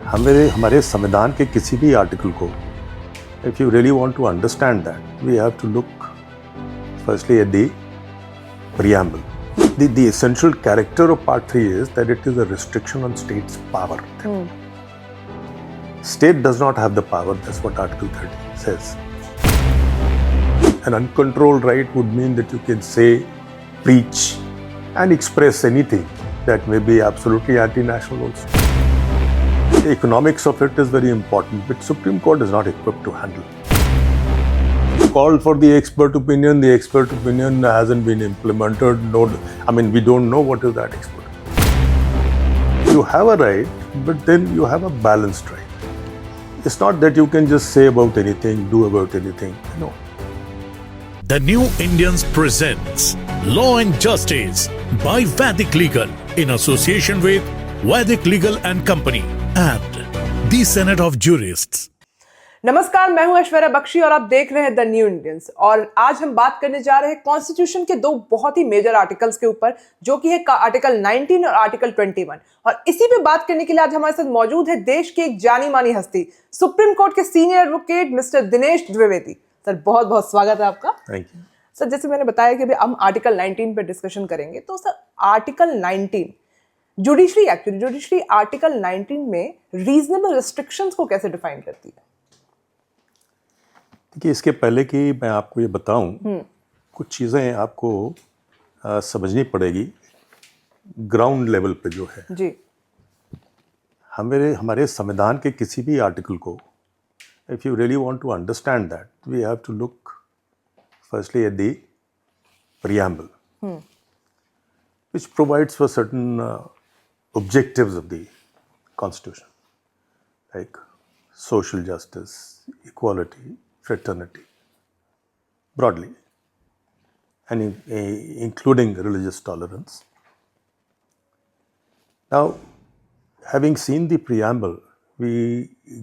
हमारे संविधान के किसी भी आर्टिकल को, if you really want to understand that, we have to look firstly at the preamble. The essential character of Part 3 is that it is a restriction on state's power. State does not have the power, that's what Article 13 says. An uncontrolled right would mean that you can say, preach, and express anything that may be absolutely anti-national also. The economics of it is very important, but Supreme Court is not equipped to handle. Called for the expert opinion hasn't been implemented. We don't know what is that expert opinion. You have a right, but then you have a balanced right. It's not that you can just say about anything, do about anything. No. The New Indians presents Law and Justice by Vedic Legal in association with Vedic Legal and Company and the Senate of Jurists. नमस्कार, मैं हूं ऐश्वर्या बख्शी और आप देख रहे हैं the new Indians. और आज हम बात करने जा रहे हैं कॉन्स्टिट्यूशन के दो बहुत ही मेजर आर्टिकल्स के ऊपर, जो कि है आर्टिकल 19 और आर्टिकल 21। और इसी पे बात करने के लिए आज हमारे साथ मौजूद है देश की एक जानी मानी हस्ती, सुप्रीम कोर्ट के senior advocate mister Dinesh Dwivedi. Sir, बहुत बहुत स्वागत है आपका। Thank you sir. जैसे मैंने बताया कि अभी हम आर्टिकल 19 पे डिस्कशन करेंगे, तो सर आर्टिकल 19 जुडिशरी आर्टिकल 19 में रीजनेबल रिस्ट्रिक्शंस को कैसे डिफाइन करती है? देखिए, इसके पहले कि मैं आपको ये बताऊं, कुछ चीज़ें आपको समझनी पड़ेगी ग्राउंड लेवल पे जो है जी। हमारे संविधान के किसी भी आर्टिकल को, if you really want to understand that, we have to look firstly at the preamble, which provides for certain objectives of the Constitution, like social justice, equality, fraternity, broadly, and including religious tolerance. Now, having seen the preamble, we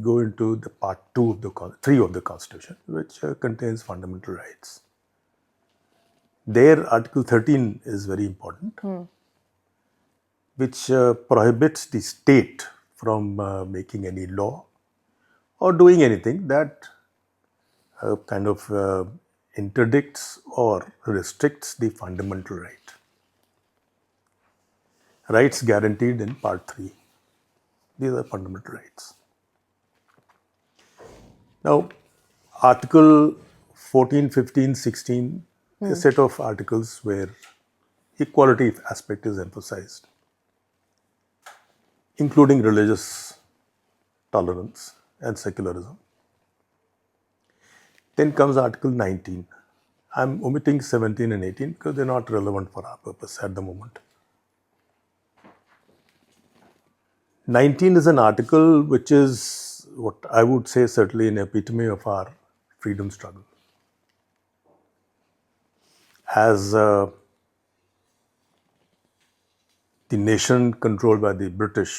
go into the part 3 of the Constitution, which contains fundamental rights. There, Article 13 is very important, which prohibits the state from making any law or doing anything that interdicts or restricts the fundamental right. Rights guaranteed in Part 3. These are fundamental rights. Now, Article 14, 15, 16, a set of articles where equality aspect is emphasized, including religious tolerance and secularism. Then comes Article 19. I'm omitting 17 and 18 because they're not relevant for our purpose at the moment. 19 is an article which is what I would say certainly an epitome of our freedom struggle. As the nation controlled by the British,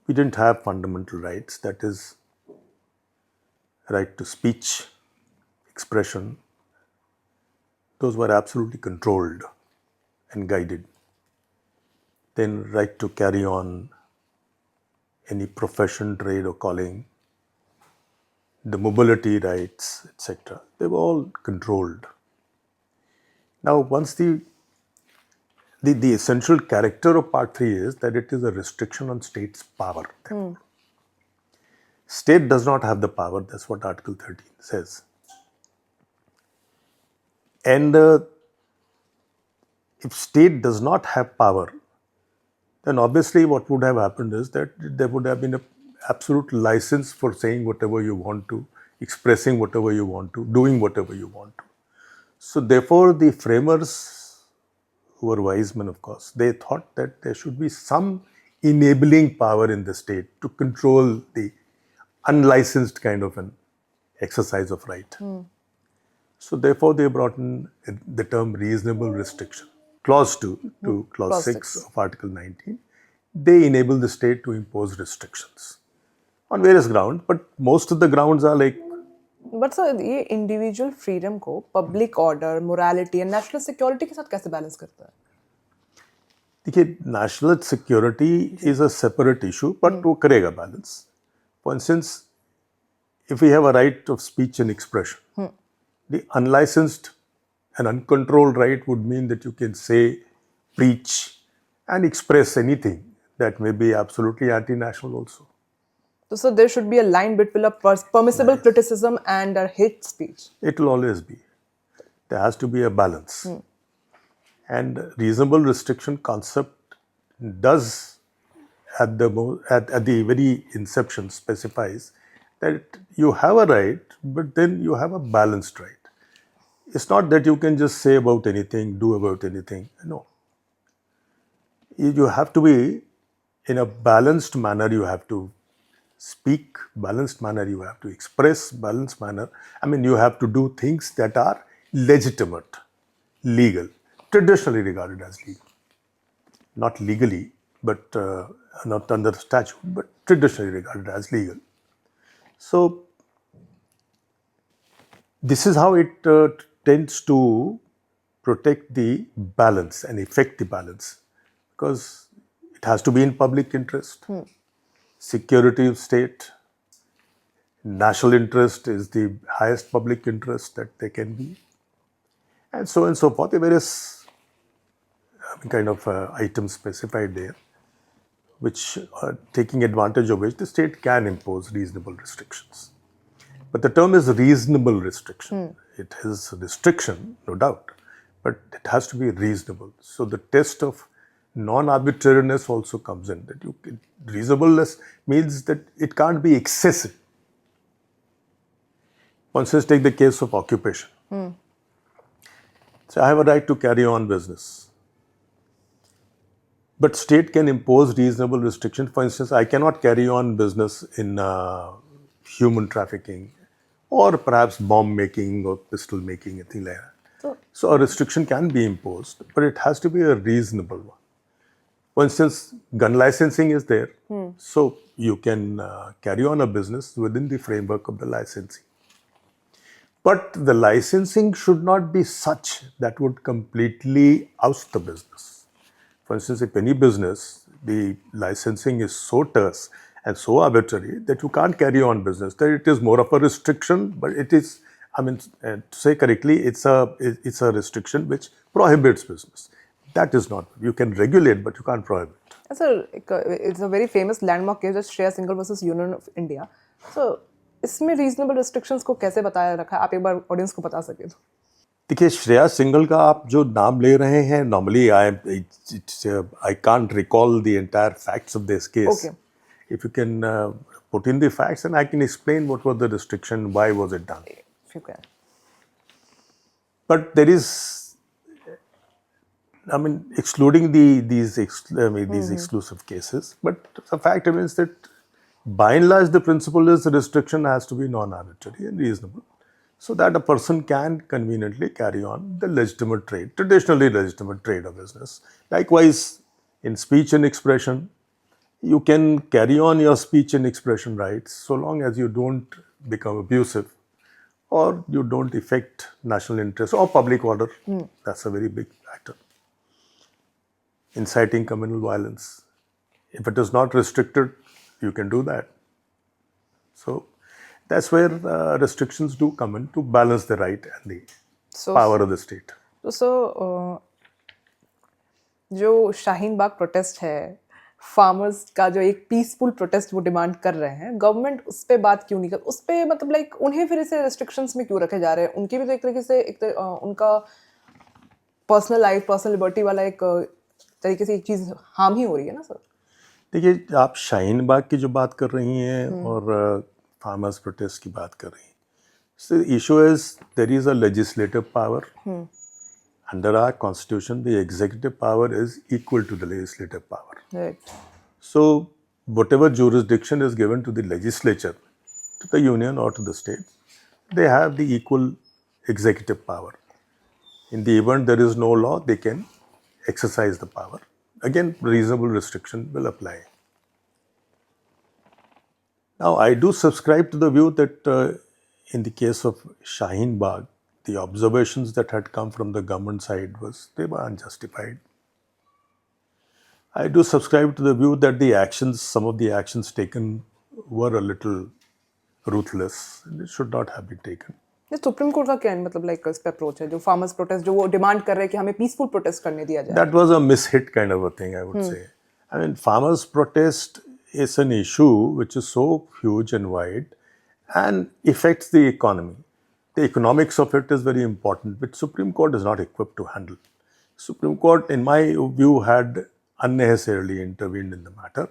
we didn't have fundamental rights, that is, right to speech, expression. Those were absolutely controlled and guided. Then right to carry on any profession, trade or calling, the mobility rights, etc. They were all controlled. Now, once the essential character of Part 3 is that it is a restriction on state's power. State does not have the power, that's what Article 13 says. And if state does not have power, then obviously what would have happened is that there would have been an absolute license for saying whatever you want to, expressing whatever you want to, doing whatever you want to. So therefore, the framers, who were wise men of course, they thought that there should be some enabling power in the state to control the unlicensed kind of an exercise of right. So therefore, they brought in the term reasonable restriction. Clause 2 to Clause 6 of Article 19, they enable the state to impose restrictions on various grounds, but most of the grounds are like but sir, ये individual freedom को public order, morality and national security के साथ कैसे balance करता है? देखिए, national security is a separate issue, but वो करेगा balance. For instance, if we have a right of speech and expression, the unlicensed and uncontrolled right would mean that you can say, preach, and express anything that may be absolutely anti-national also. So there should be a line between a permissible criticism and a hate speech. It will always be. There has to be a balance. And reasonable restriction concept does at the very inception specifies that you have a right, but then you have a balanced right. It's not that you can just say about anything, do about anything. No. You have to be in a balanced manner. You have to speak balanced manner. You have to express balanced manner. I mean, you have to do things that are legitimate, legal, traditionally regarded as legal. Not legally, but not under statute, but traditionally regarded as legal. So this is how it tends to protect the balance and effect the balance, because it has to be in public interest, security of state, national interest is the highest public interest that there can be, and so on and so forth. There are various kind of items specified there, which taking advantage of which the state can impose reasonable restrictions. But the term is reasonable restriction. It is a restriction, no doubt, but it has to be reasonable. So the test of non-arbitrariness also comes in. That reasonableness means that it can't be excessive. For instance, take the case of occupation. So I have a right to carry on business. But state can impose reasonable restrictions. For instance, I cannot carry on business in human trafficking, or perhaps bomb making or pistol making, anything like that. So a restriction can be imposed, but it has to be a reasonable one. For instance, gun licensing is there, so you can carry on a business within the framework of the licensing. But the licensing should not be such that would completely oust the business. For instance, if any business, the licensing is so terse and so arbitrary that you can't carry on business, that it is more of a restriction, but it is, to say correctly, it's a restriction which prohibits business. That is not, you can regulate, but you can't prohibit. Sir, it's a very famous landmark case, just Shreya Singhal versus Union of India. So, इसमें reasonable restrictions को कैसे बताया रखा है? आप एक बार audience को बता सके तो. देखिए, श्रेया सिंघल का आप जो नाम ले रहे हैं, normally I can't recall the entire facts of this case. Okay. If you can put in the facts, and I can explain what was the restriction, why was it done. If you can. But there is, excluding these exclusive cases, but the fact remains that by and large the principle is the restriction has to be non-arbitrary and reasonable, so that a person can conveniently carry on the legitimate trade, traditionally legitimate trade or business. Likewise, in speech and expression, you can carry on your speech and expression rights so long as you don't become abusive or you don't affect national interest or public order. That's a very big factor. Inciting communal violence. If it is not restricted, you can do that. So that's where restrictions do come in to balance the right and the power of the state. So, जो Shaheen Bagh protest है, farmers का जो एक peaceful protest वो demand कर रहे हैं, government उस पर बात क्यों नहीं कर, उस पर मतलब लाइक उन्हें फिर इसे रेस्ट्रिक्शंस में क्यों रखे जा रहे हैं? उनकी भी तो एक तरीके से उनका पर्सनल लाइफ, पर्सनल लिबर्टी वाला एक तरीके से एक चीज़ हार्म ही हो रही है ना सर? देखिए, आप शाहीन बाग की जो बात कर रही हैं और फार्मर्स प्रोटेस्ट की बात कर रही हैं, so the issue is there is a legislative power. Under our constitution, the executive power is equal to the legislative power. Right. So whatever jurisdiction is given to the legislature, to the union or to the state, they have the equal executive power. In the event there is no law, they can exercise the power. Again, reasonable restriction will apply. Now, I do subscribe to the view that in the case of Shaheen Bagh, the observations that had come from the government side they were unjustified. I do subscribe to the view that some of the actions taken were a little ruthless and it should not have been taken. ये supreme court का क्या है मतलब like इस पे approach है जो farmers protest जो वो डिमांड कर रहे हैं कि हमें पीसफुल प्रोटेस्ट करने दिया जाए? That was a mishit kind of a thing, I would say. I mean, farmers' protest is an issue which is so huge and wide and affects the economy. The economics of it is very important, which Supreme Court is not equipped to handle. Supreme Court, in my view, had unnecessarily intervened in the matter.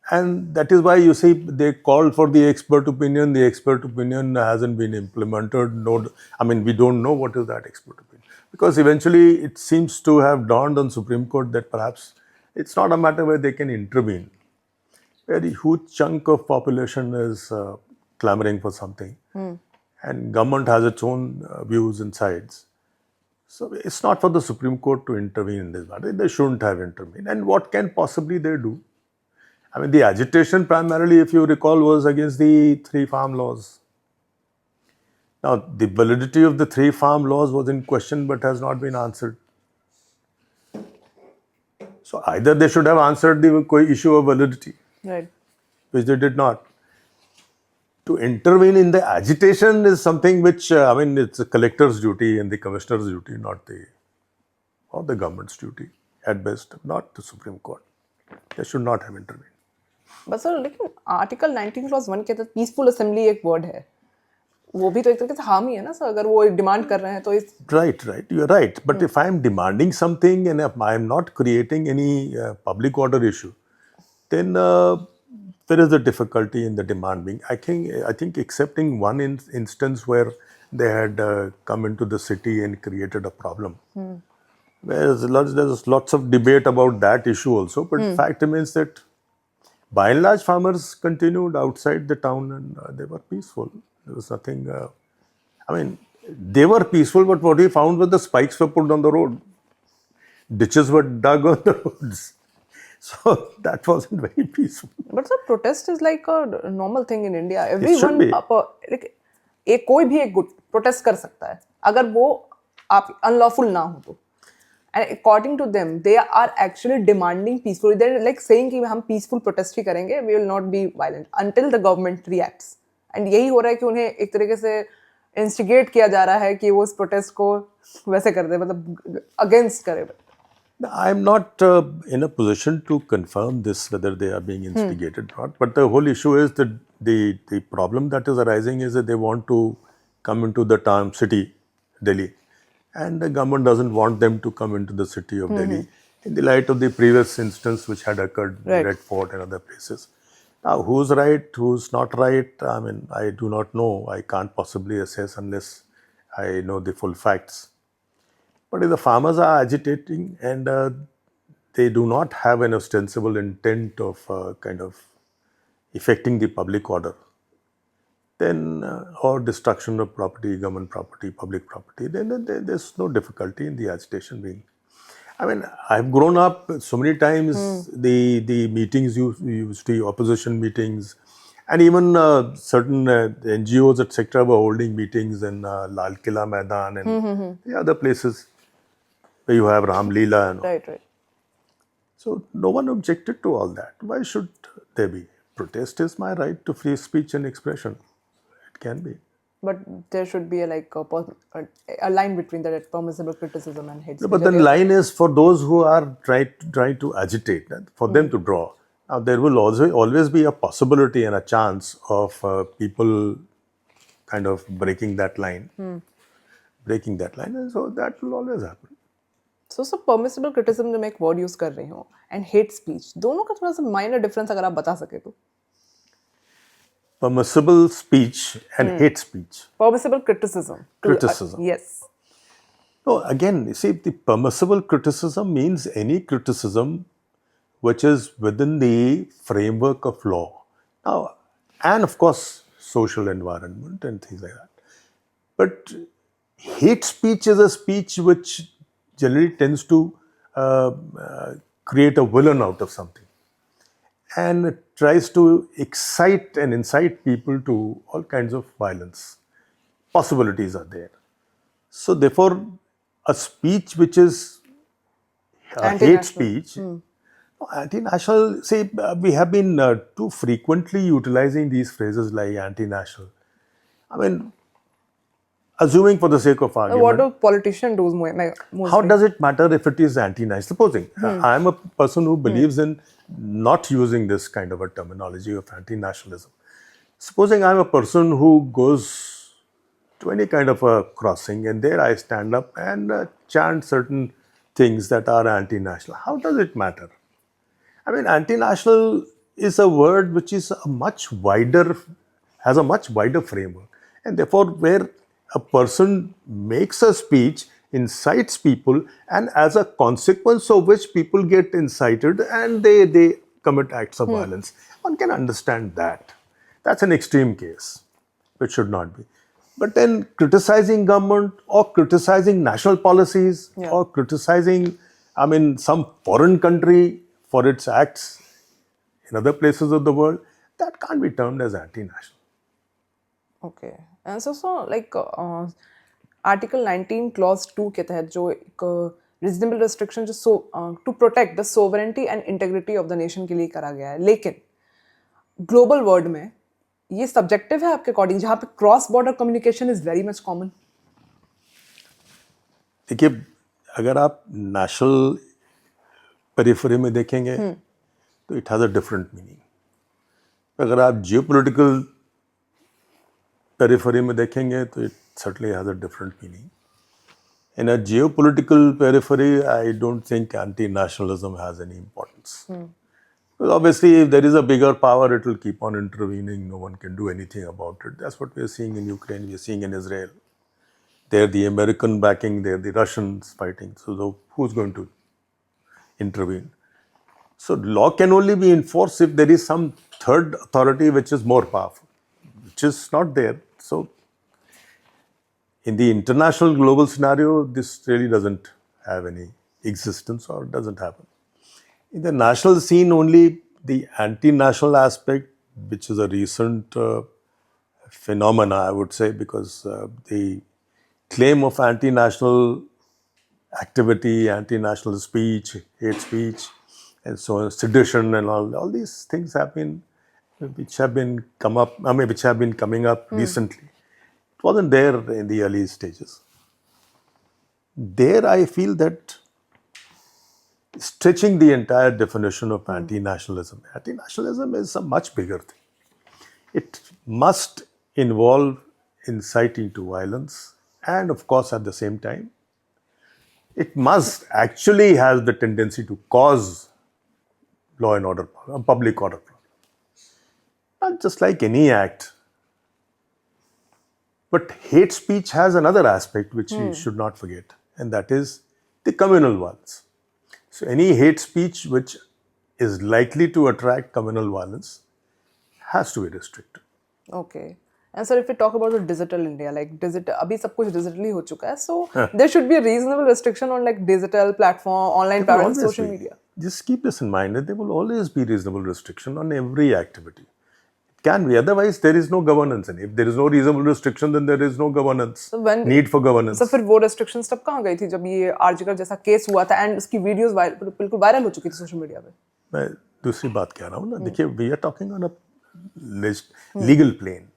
And that is why you see they called for the expert opinion. The expert opinion hasn't been implemented. We don't know what is that expert opinion. Because eventually it seems to have dawned on Supreme Court that perhaps it's not a matter where they can intervene. A very huge chunk of population is clamoring for something. And government has its own views and sides. So it's not for the Supreme Court to intervene in this matter. They shouldn't have intervened. And what can possibly they do? I mean, the agitation primarily, if you recall, was against the 3 farm laws. Now, the validity of the 3 farm laws was in question but has not been answered. So either they should have answered the issue of validity, Right. which they did not. To intervene in the agitation is something which, it's the collector's duty and the commissioner's duty, or the government's duty at best, not the Supreme Court. They should not have intervened. बस sir लेकिन article 19 clause 1 के तहत peaceful assembly एक word है, वो भी तो एक तरीके से हार्म ही है ना सर, अगर वो डिमांड कर रहे हैं तो इस Right, you're right. But if I'm demanding something and if I'm not creating any public order issue, then there is a difficulty in the demand being. I think excepting one instance where they had come into the city and created a problem. There's lots of debate about that issue also, but fact remains that by and large, farmers continued outside the town and they were peaceful. There was nothing. They were peaceful, but what we found was the spikes were put on the road. Ditches were dug on the roads. So that wasn't very peaceful. But sir protest is like a normal thing in India. should everyone be. कोई भी एक good protest कर सकता है अगर वो आप unlawful ना हो तो. And according to them, they are actually demanding peaceful. They're like saying कि हम peaceful protest ही करेंगे, we will not be violent until the government reacts. And यही हो रहा है कि उन्हें एक तरीके से instigate किया जा रहा है कि वो इस protest को वैसे कर दे, मतलब against करे. I'm not in a position to confirm this, whether they are being instigated or not. But the whole issue is that the problem that is arising is that they want to come into the city, Delhi. And the government doesn't want them to come into the city of Delhi in the light of the previous instance which had occurred in Red Fort and other places. Now, who's right, who's not right, I do not know. I can't possibly assess unless I know the full facts. But if the farmers are agitating and they do not have an ostensible intent of kind of affecting the public order, then or destruction of property, government property, public property, then there's no difficulty in the agitation being. I've grown up so many times, the meetings used to be opposition meetings, and even certain NGOs, etc. were holding meetings in Lal Killa Maidan and the other places where you have Ram Leela and all. Right. So no one objected to all that. Why should there be? Protest is my right to free speech and expression. It can be. But there should be a line between that permissible criticism and hate speech. But the line is for those who are trying to agitate, for them to draw. Now, there will always be a possibility and a chance of people kind of breaking that line. And so that will always happen. So permissible criticism जो मैं एक word use कर रही हूँ and hate speech, दोनों का थोड़ा सा minor difference अगर आप बता सके तो. Permissible speech and hate speech. Permissible criticism. Criticism. Yes. No, again, you see, the permissible criticism means any criticism which is within the framework of law. Now, and of course, social environment and things like that. But hate speech is a speech which generally tends to create a villain out of something. And it tries to excite and incite people to all kinds of violence. Possibilities are there. So therefore, a speech which is a hate speech Anti-national, see, we have been too frequently utilizing these phrases like anti-national. I mean, assuming for the sake of What argument, do politicians do mostly? how does it matter if it is anti-national? Supposing I am a person who believes in not using this kind of a terminology of anti-nationalism. Supposing I'm a person who goes to any kind of a crossing and there I stand up and chant certain things that are anti-national. How does it matter? I mean, anti-national is a word which is a much wider, has a much wider framework. And therefore, where a person makes a speech, incites people, and as a consequence of which people get incited and they commit acts of violence, one can understand that. That's an extreme case, which should not be. But then criticizing government or criticizing national policies or criticizing, I mean, some foreign country for its acts in other places of the world, that can't be termed as anti-national. Okay. And so like Article 19 Clause 2 के तहत जो एक reasonable restriction जो to protect the sovereignty and integrity of the nation के लिए करा गया है, लेकिन ग्लोबल वर्ल्ड में ये सब्जेक्टिव है आपके अकॉर्डिंग, जहां पे cross border communication is very much common? देखिए, अगर आप नेशनल पेरिफेरी में देखेंगे तो it has a different meaning. अगर आप जियोपॉलिटिकल पेरिफेरी में देखेंगे तो it certainly has a different meaning. In a geopolitical periphery, I don't think anti-nationalism has any importance. Because obviously, if there is a bigger power, it will keep on intervening. No one can do anything about it. That's what we are seeing in Ukraine, we are seeing in Israel. They're the American backing, they're the Russians fighting. So who's going to intervene? So law can only be enforced if there is some third authority which is more powerful, which is not there. So in the international global scenario, this really doesn't have any existence or doesn't happen. In the national scene, only the anti-national aspect, which is a recent phenomena, I would say, because the claim of anti-national activity, anti-national speech, hate speech, and so on, sedition and all these things have been, which have been coming up recently. It wasn't there in the early stages. There I feel that stretching the entire definition of anti-nationalism. Anti-nationalism is a much bigger thing. It must involve inciting to violence, and of course at the same time, it must actually have the tendency to cause law and order, public order problems. Not just like any act. But hate speech has another aspect which we should not forget, and that is the communal violence. So any hate speech which is likely to attract communal violence has to be restricted. Okay. And sir, if we talk about the digital India, like अभी सब कुछ digitally हो चुका है, so there should be a reasonable restriction on like digital platform, online platform, social media. Just keep this in mind that there will always be reasonable restriction on every activity. It can be, otherwise there is no governance, and if there is no reasonable restriction, then there is no governance. So when need for governance. So फिर वो restrictions तब कहाँ गई थी जब ये article जैसा case हुआ था and उसकी वीडियोस बिल्कुल वायरल हो चुकी थी सोशल मीडिया पे? मैं दूसरी बात कह रहा हूँ ना, देखिए, we are talking on a legal plane.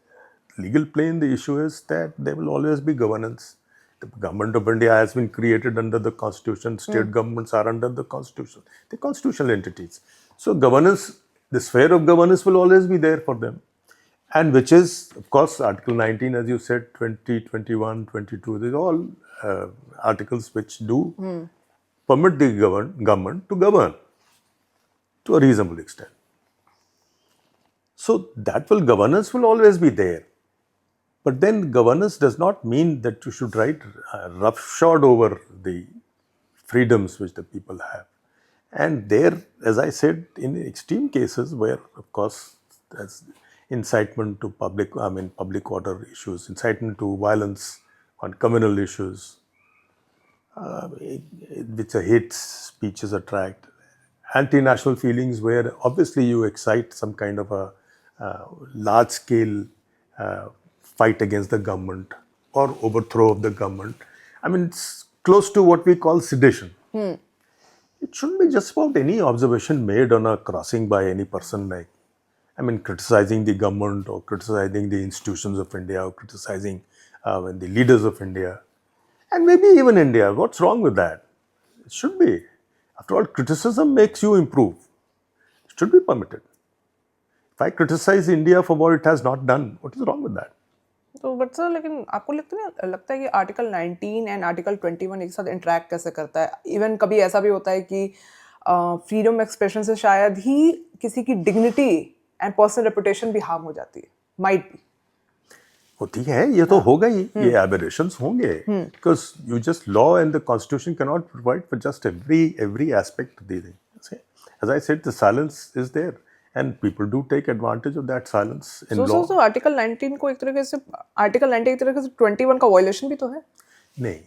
Legal plane, the issue is that there will always be governance. The government of India has been created under the constitution. State governments are under the constitution. The constitutional entities. So governance, the sphere of governance will always be there for them. And which is, of course, Article 19, as you said, 20, 21, 22, these are all articles which do permit the government to govern to a reasonable extent. So that governance will always be there. But then governance does not mean that you should write roughshod over the freedoms which the people have. And there, as I said, in extreme cases where, of course, there's incitement to public order issues, incitement to violence on communal issues, which a hate speeches attract, anti-national feelings where obviously you excite some kind of a large-scale fight against the government or overthrow of the government. I mean, it's close to what we call sedition. It shouldn't be just about any observation made on a crossing by any person, like, I mean, criticizing the government or criticizing the institutions of India or criticizing the leaders of India and maybe even India. What's wrong with that? It should be. After all, criticism makes you improve. It should be permitted. If I criticize India for what it has not done, what is wrong with that? तो but sir लेकिन आपको लगता है कि article 19 and article 21 एक साथ interact कैसे करता है? इवन कभी ऐसा भी होता है कि फ्रीडम एक्सप्रेशन से शायद ही किसी की डिग्निटी एंड पर्सनल रेपुटेशन भी हार्म हो जाती है, माइट बी। होती है, ये तो होगा ही, ये एबरेशंस होंगे, because you just law and the constitution can not provide for just every aspect of the thing. As I said, the silence is there and people do take advantage of that silence in law. So article 19 को एक तरीके से article 19 एक तरीके से 21 का violation भी तो है? नहीं,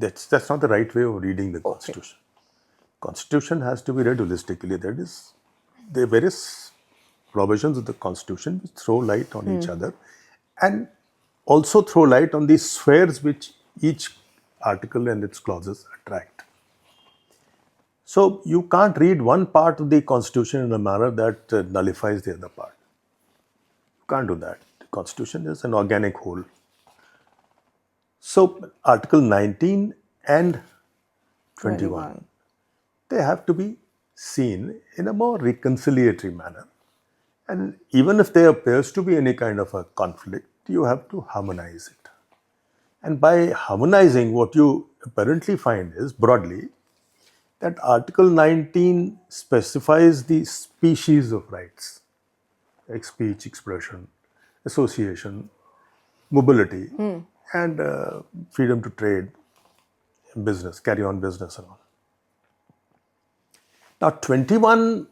that's not the right way of reading the Constitution. Constitution has to be read holistically. That is, the various provisions of the Constitution which throw light on each other and also throw light on the spheres which each article and its clauses attract. So you can't read one part of the Constitution in a manner that nullifies the other part. You can't do that. The Constitution is an organic whole. So Article 19 and 21, they have to be seen in a more reconciliatory manner. And even if there appears to be any kind of a conflict, you have to harmonize it. And by harmonizing, what you apparently find is, broadly, that Article 19 specifies the species of rights, like speech, expression, association, mobility, and freedom to trade, business, carry on business and all. Now, 21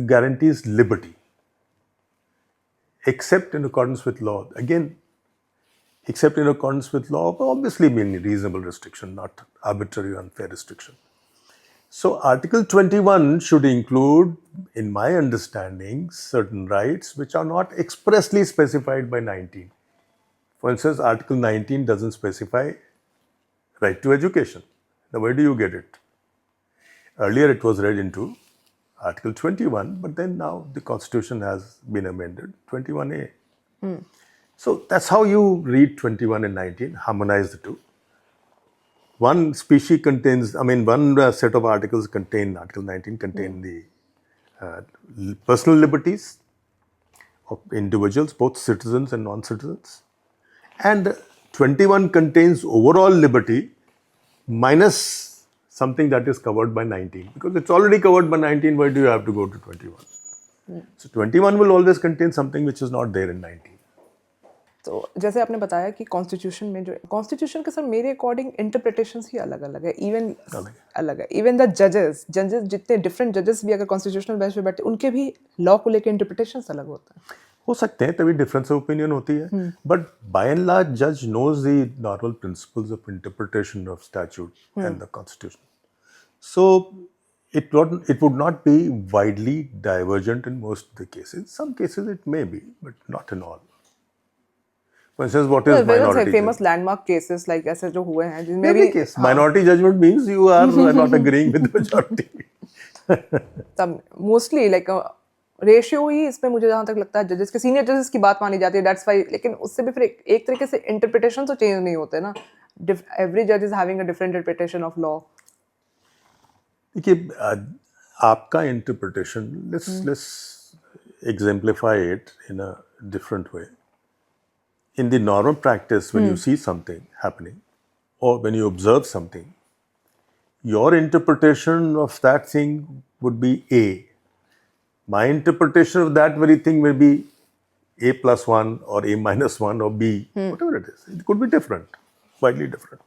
guarantees liberty, except in accordance with law. Again, except in accordance with law, obviously mean reasonable restriction, not arbitrary or unfair restriction. So Article 21 should include, in my understanding, certain rights which are not expressly specified by 19. For instance, Article 19 doesn't specify right to education. Now, where do you get it? Earlier it was read into Article 21, but then now the Constitution has been amended, 21A. So that's how you read 21 and 19, harmonize the two. One species contains, one set of articles contain, Article 19 contain the personal liberties of individuals, both citizens and non-citizens. And 21 contains overall liberty minus something that is covered by 19. Because it's already covered by 19, why do you have to go to 21? So 21 will always contain something which is not there in 19. तो जैसे आपने बताया कि constitution में जो constitution के sir मेरे according interpretations ही अलग अलग है, अलग है। इवन द जजेस जितने डिफरेंट जजेस भी अगर कॉन्स्टिट्यूशनल बेंच पे बैठे, उनके भी लॉ को लेकर इंटरप्रिटेशंस अलग होते हैं। हो सकते हैं, तभी डिफरेंस ऑफ ओपिनियन होती है, बट बाय एंड लार्ज जज knows the normal principles of interpretation of statute and the constitution. So it would not be widely divergent in most of the cases. Some cases it may be, but not in all. For instance, what is minority? Famous landmark cases like ऐसे जो हुए हैं जिनमें भी case minority judgment means you are not agreeing with the majority. तब mostly like ratio ही इसमें मुझे जहाँ तक लगता है जजेस के, सीनियर जजेस की बात मानी जाती है, दैट्स वाई। लेकिन उससे भी फिर एक तरीके से इंटरप्रिटेशन तो चेंज नहीं होते ना, एवरी जज is having a different interpretation of law. देखिए, आपका interpretation, let's exemplify it in a different way. In the normal practice, when you see something happening or when you observe something, your interpretation of that thing would be A. My interpretation of that very thing may be A plus 1 or A minus 1 or B, whatever it is. It could be different, widely different.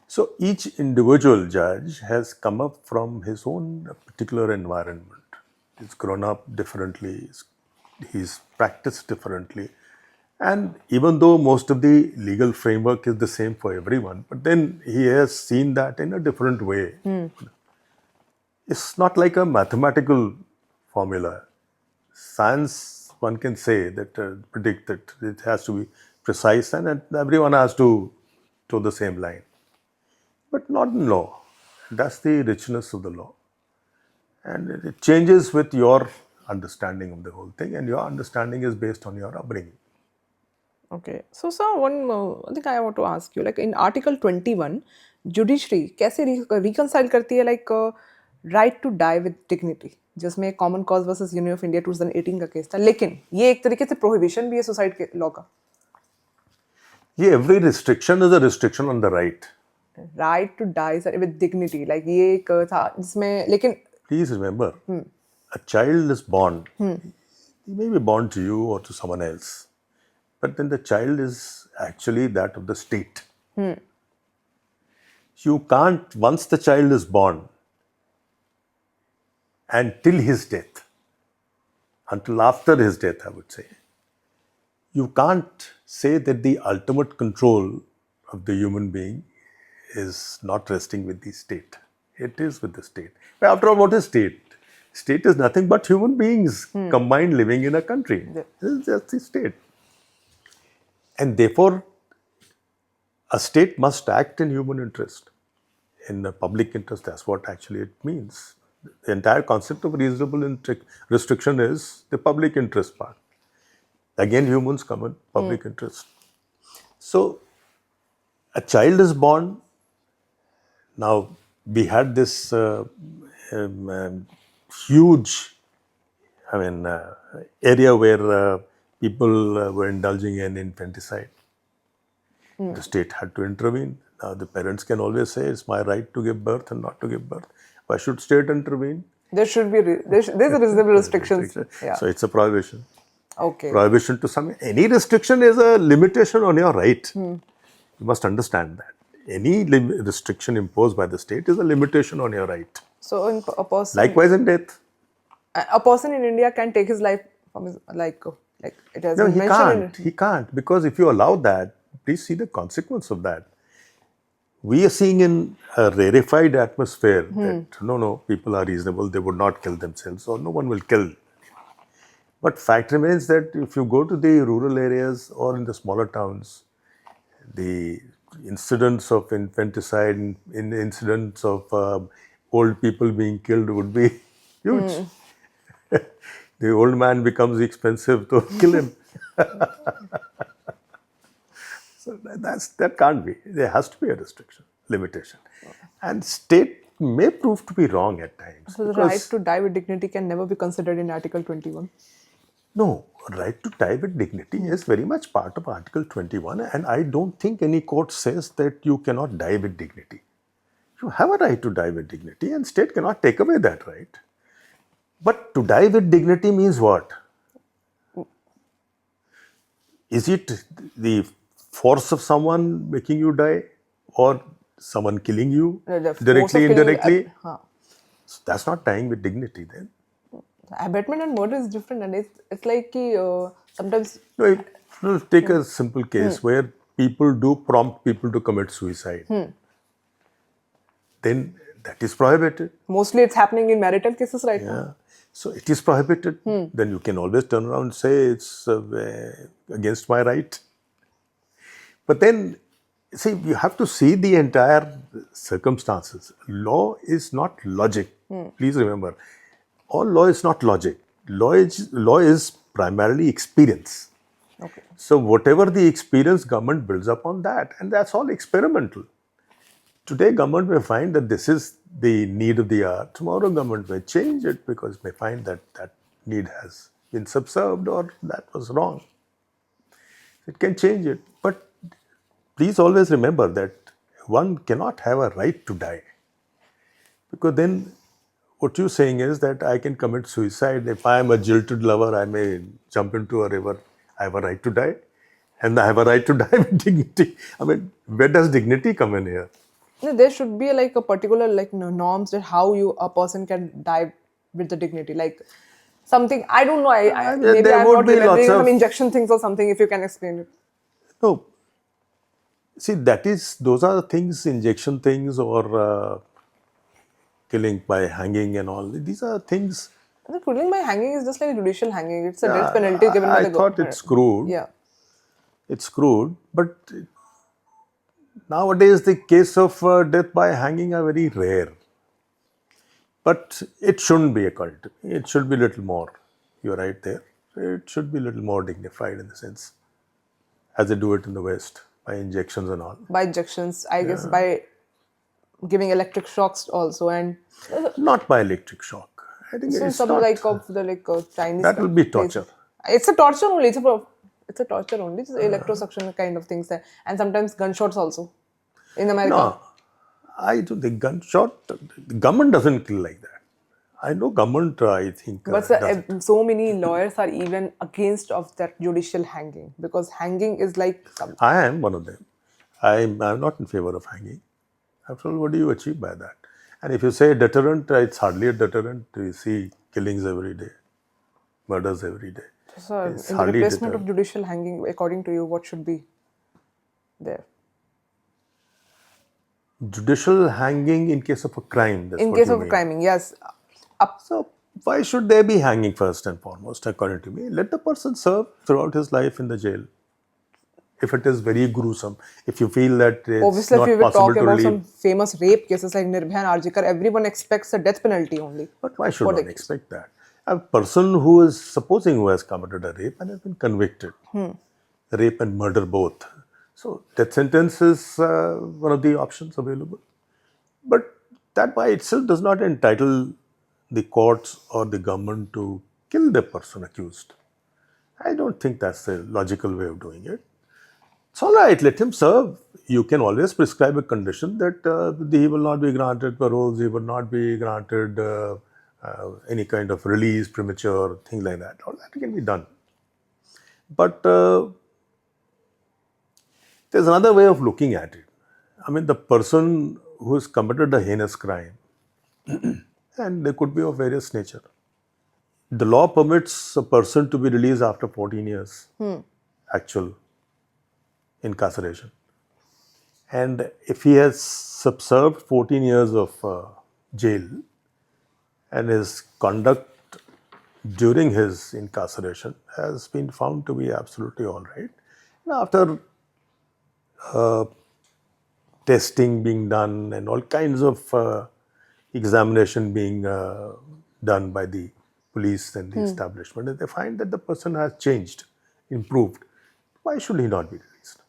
So each individual judge has come up from his own particular environment. He's grown up differently, he's practiced differently. And even though most of the legal framework is the same for everyone, but then he has seen that in a different way. It's not like a mathematical formula. Science, one can say that, predict that it has to be precise and everyone has to toe the same line. but not in law. That's the richness of the law. And it changes with your understanding of the whole thing, and your understanding is based on your upbringing. Okay. So, sir, one thing I want to ask you, like in Article 21, judiciary कैसे reconcile करती है like right to die with dignity, जिसमें Common Cause versus Union of India 2018 का case था, लेकिन ये एक तरीके से prohibition भी है suicide के law का. Yeah, every restriction is a restriction on the right. Right to die sir, with dignity, like ये एक था जिसमें, लेकिन Please remember, a child is born. He may be born to you or to someone else, but then the child is actually that of the state. You can't, once the child is born, and till his death, until after his death, I would say, you can't say that the ultimate control of the human being is not resting with the state. It is with the state. But after all, what is state? State is nothing but human beings combined living in a country. This is just the state. And therefore, a state must act in human interest, in the public interest. That's what actually it means. The entire concept of reasonable restriction is the public interest part. Again, humans come in public interest. So, a child is born. Now, we had this huge, area where people were indulging in infanticide. The state had to intervene. Now, the parents can always say, it's my right to give birth and not to give birth. Why should state intervene? there should be there's a reasonable restrictions. Yeah. So, it's a prohibition. Okay. Prohibition to some, any restriction is a limitation on your right. You must understand that. Any restriction imposed by the state is a limitation on your right. So a person, Likewise in death. a person in India can take his life from his, like it has No, been he mentioned. can't. He can't, because if you allow that, please see the consequence of that. We are seeing in a rarefied atmosphere that no, people are reasonable, they would not kill themselves, or no one will kill. But fact remains that if you go to the rural areas or in the smaller towns, the incidents of infanticide, in incidents of old people being killed would be huge. The old man becomes expensive to kill him. So that can't be. There has to be a restriction, limitation. And state may prove to be wrong at times. So the right to die with dignity can never be considered in Article 21. No, right to die with dignity is very much part of Article 21, and I don't think any court says that you cannot die with dignity. You have a right to die with dignity, and state cannot take away that right. But to die with dignity means what? Is it the force of someone making you die, or someone killing you The force of directly, killing, indirectly? huh. So that's not dying with dignity then. Abetment and murder is different, and it's like sometimes. No, take a simple case where people do prompt people to commit suicide. Then that is prohibited. Mostly it's happening in marital cases right now. Yeah. So it is prohibited. Then you can always turn around and say it's against my right. But then, see, you have to see the entire circumstances. Law is not logic. Please remember, all law is not logic. Law is primarily experience. Okay. So whatever the experience, government builds upon that, and that's all experimental. Today, government may find that this is the need of the hour. Tomorrow, government may change it because it may find that that need has been subserved or that was wrong. It can change it. But please always remember that one cannot have a right to die. Because then what you're saying is that I can commit suicide. If I am a jilted lover, I may jump into a river. I have a right to die. And I have a right to die with dignity. I mean, where does dignity come in here? No, there should be like a particular norms that how a person can die with the dignity. Like something, I don't know, maybe there I'm would not be remembering lots of- some injection things or something, if you can explain it. No. See, those are things, injection things or killing by hanging and all. These are things. The killing by hanging is just like a judicial hanging. It's a death penalty given by I the thought government. it's crude. Yeah. It's crude, but Nowadays, the case of death by hanging are very rare. But it shouldn't be a cult. It should be a little more. You're right there. It should be a little more dignified in the sense, as they do it in the West, by injections and all. By injections, I guess by giving electric shocks also, and Not by electric shock. I think so it's some not. like of the Chinese. That will be places. torture. It's a torture only. It's a torture only. It's electrosuction kind of things there, and sometimes gunshots also in America. No, I do the gunshot. The government doesn't kill like that. I know government. I think. But sir, doesn't. so many lawyers are even against of that judicial hanging because hanging is like I am one of them. I'm not in favor of hanging. After all, what do you achieve by that? And if you say deterrent, it's hardly a deterrent. We see killings every day, murders every day. so It's in the hardly replacement of deterrent. judicial hanging, according to you, what should be there? Judicial hanging in case of a crime. That's In what case you of mean. criming, yes. So why should they be hanging first and foremost? According to me, let the person serve throughout his life in the jail. If it is very gruesome, if you feel that it's Obviously, if not we will possible talk to about relieve, some famous rape cases like Nirbhaya and Arjikar, everyone expects a death penalty only. but why should For the one expect that? A person who is supposing who has committed a rape and has been convicted, rape and murder both. So death sentence is one of the options available. But that by itself does not entitle the courts or the government to kill the person accused. I don't think that's the logical way of doing it. It's all right, let him serve. You can always prescribe a condition that he will not be granted paroles, he will not be granted any kind of release, premature, things like that. All that can be done. But there's another way of looking at it. I mean, the person who has committed a heinous crime, and they could be of various nature. The law permits a person to be released after 14 years, actual incarceration. And if he has served 14 years of jail and his conduct during his incarceration has been found to be absolutely all right, and after testing being done and all kinds of examination being done by the police and the establishment, and they find that the person has changed, improved, why should he not be released?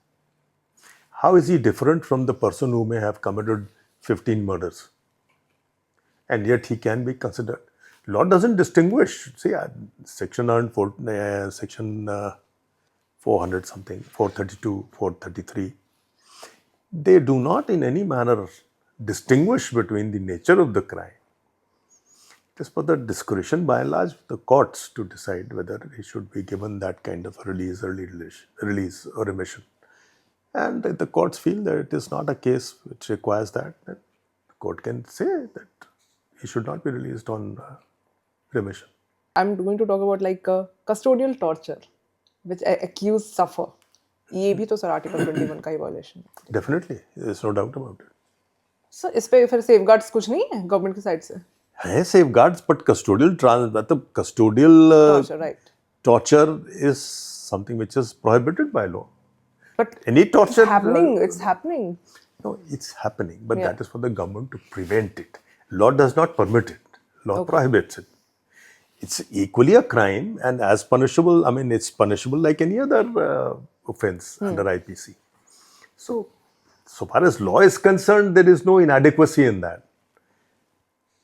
How is he different from the person who may have committed 15 murders? And yet he can be considered. Law doesn't distinguish. See, section 400 something, 432, 433, they do not in any manner distinguish between the nature of the crime. It is for the discretion by and large the courts to decide whether he should be given that kind of a release, early release or remission. And if the courts feel that it is not a case which requires that, then the court can say that he should not be released on remission. I'm going to talk about like custodial torture, which accused suffer. ये भी तो sir article 21 का ही violation है. Definitely, there is no doubt about it. Sir इस पे फिर safeguards कुछ नहीं है गवर्नमेंट की साइड से? है safeguards, but मतलब custodial Torture, right? torture is something which is prohibited by law. But Any torture. it's happening. It's happening. No, it's happening, but Yeah. that is for the government to prevent it. Law does not permit it. Law prohibits it. It's equally a crime and as punishable. I mean, it's punishable like any other offense under IPC. So far as law is concerned, there is no inadequacy in that.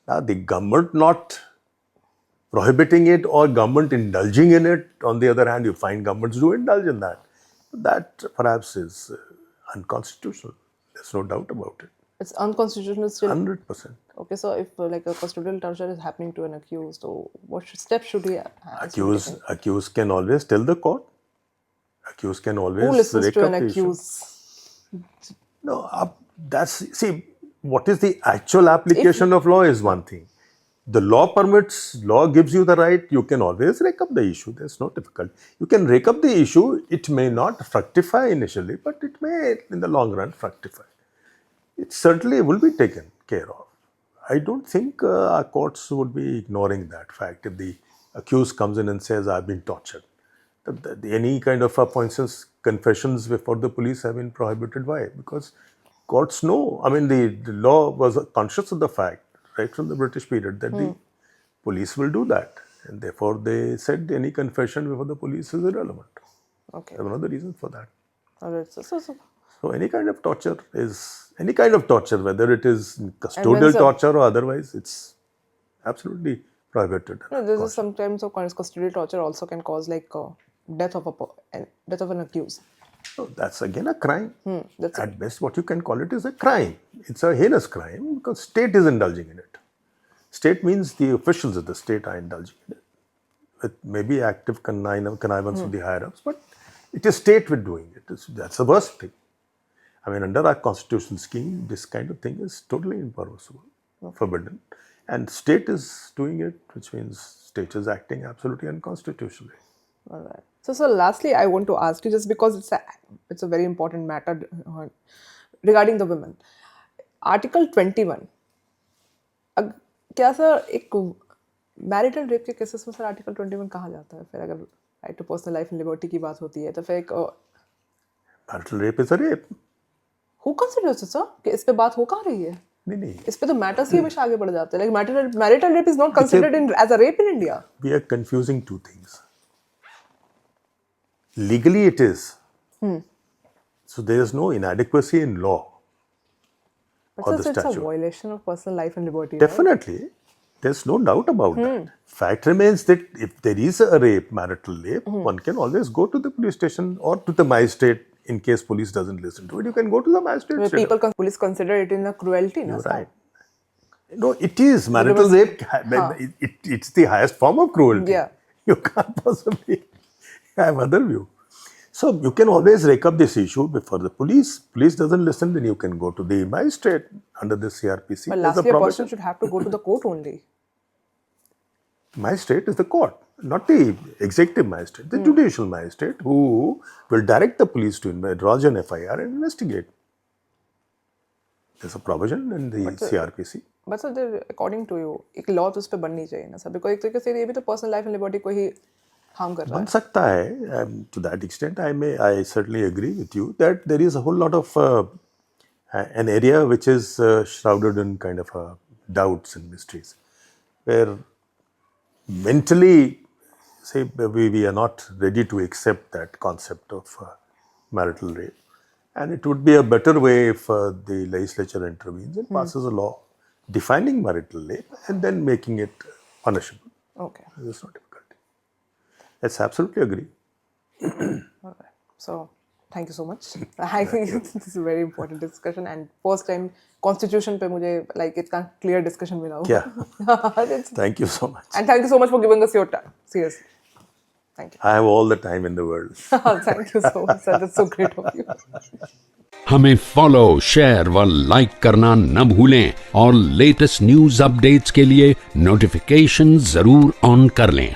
Now, the government not prohibiting it or government indulging in it, on the other hand, you find governments do indulge in that. That perhaps is unconstitutional. There's no doubt about it. It's unconstitutional still. 100%. Okay, so if like a custodial torture is happening to an accused, so what steps should he have? Accused can always tell the court. Accused can always Who listens rake to up an the issue. accused? No, see, what is the actual application of law is one thing. The law permits, law gives you the right, you can always rake up the issue. There's no difficulty. You can rake up the issue, it may not fructify initially, but it may in the long run fructify. It certainly will be taken care of. I don't think our courts would be ignoring that fact. If the accused comes in and says, I've been tortured, any kind of, for instance, confessions before the police have been prohibited. Why? Because Courts know. I mean, the law was conscious of the fact, right from the British period, that the police will do that. And therefore, they said any confession before the police is irrelevant. Okay. That's one of the reasons for that. Alright. So any kind of torture, whether it is custodial when, sir- torture or otherwise, it's absolutely prohibited. No, this is sometimes so custodial torture also can cause like death of an accused. So that's again a crime. That's At best, what you can call it is a crime. It's a heinous crime because state is indulging in it. State means the officials of the state are indulging in it, with maybe active connivance of the higher-ups, but it is state with doing it. That's the worst thing. I mean, under our constitutional scheme, this kind of thing is totally impermissible, forbidden. And state is doing it, which means state is acting absolutely unconstitutionally. All right. So lastly, I want to ask you, just because it's a very important matter regarding the women. Article 21. क्या sir एक marital rape के cases में sir article 21 कहाँ जाता है? फिर अगर right to personal life and liberty की बात होती है तो फिर एक marital rape is a rape. Who considers it sir कि इस पे बात हो कहाँ रही है? नहीं. इस पे तो मैटर्स ही हमेशा आगे बढ़ जाते हैं. Like marital rape is not considered in as a rape in India. We are confusing two things. Legally it is. So there is no inadequacy in law. But or sir, the it's a statute. violation of personal life and liberty. Definitely. There's no doubt about that. Fact remains that if there is a rape, marital rape, one can always go to the police station or to the magistrate in case police doesn't listen to it. You can go to the magistrate. Where straight up. police consider it in a cruelty, no? You're right. No, it is. Marital rape, it's the highest form of cruelty. Yeah. You can't possibly have other view. So you can always rake up this issue before the police. Police doesn't listen, then you can go to the magistrate under the CRPC. But There's lastly, a provision. person should have to go to the court only. Magistrate is the court, not the executive magistrate, the judicial magistrate who will direct the police to lodge an FIR and investigate. There's a provision in the CRPC. But sir, according to you, एक law तो उस पे बननी चाहिए ना sir? Because एक तरीके से ये भी तो personal life and liberty को ही harm कर रहा बन है. सकता है. To that extent, I certainly agree with you that there is a whole lot of an area which is shrouded in kind of doubts and mysteries, where mentally, say, we are not ready to accept that concept of marital rape. And it would be a better way if the legislature intervenes and passes a law defining marital rape and then making it punishable. Okay. There's no difficulty. Yes, absolutely agree. All right. So, thank you so much. I think this is a very important discussion and first time constitution पे मुझे like इतना clear discussion मिला हो. Yeah. Thank you so much. And thank you so much for giving us your time. Seriously. Thank you. I have all the time in the world. Thank you so much, sir. That's so great of you. हमें follow, share व like करना न भूलें और latest news updates के लिए notification जरूर on कर लें.